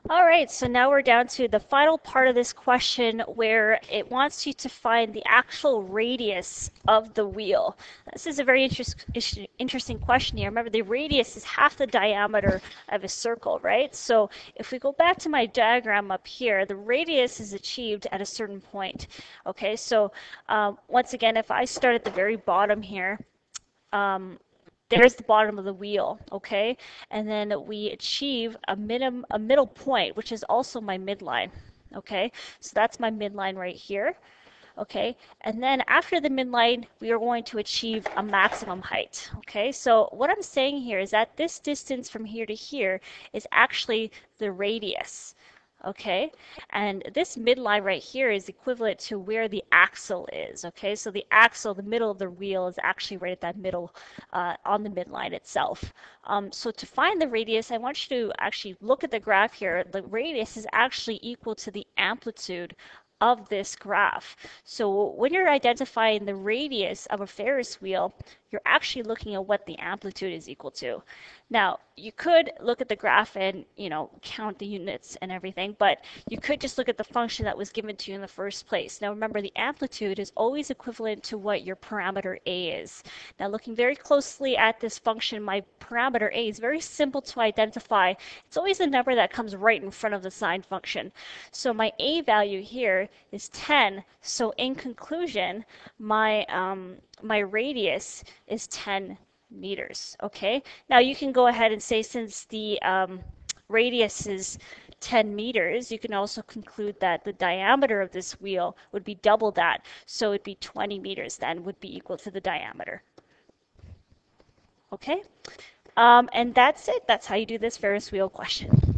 All right, so now we're down to the final part of this question where it wants you to find the actual radius of the wheel. This is a very interesting question here. Remember, the radius is half the diameter of a circle, right? So if we go back to my diagram up here, the radius is achieved at a certain point. Okay, so once again, if I start at the very bottom here, um, there's the bottom of the wheel, okay? And then we achieve a middle point, which is also my midline, okay? So that's my midline right here, okay? And then after the midline, we are going to achieve a maximum height, okay? So what I'm saying here is that this distance from here to here is actually the radius, okay? And this midline right here is equivalent to where the axle is, okay? So the axle, the middle of the wheel, is actually right at that middle on the midline itself. So to find the radius, I want you to actually look at the graph here. The radius is actually equal to the amplitude of this graph. So when you're identifying the radius of a Ferris wheel, you're actually looking at what the amplitude is equal to. Now, you could look at the graph and, count the units and everything, but you could just look at the function that was given to you in the first place. Now, remember, the amplitude is always equivalent to what your parameter A is. Now, looking very closely at this function, my parameter A is very simple to identify. It's always a number that comes right in front of the sine function. So my A value here is 10. So in conclusion, my radius is 10 meters. Okay. Now you can go ahead and say, since the radius is 10 meters, you can also conclude that the diameter of this wheel would be double that. So it'd be 20 meters then, would be equal to the diameter. Okay. And that's it. That's how you do this Ferris wheel question.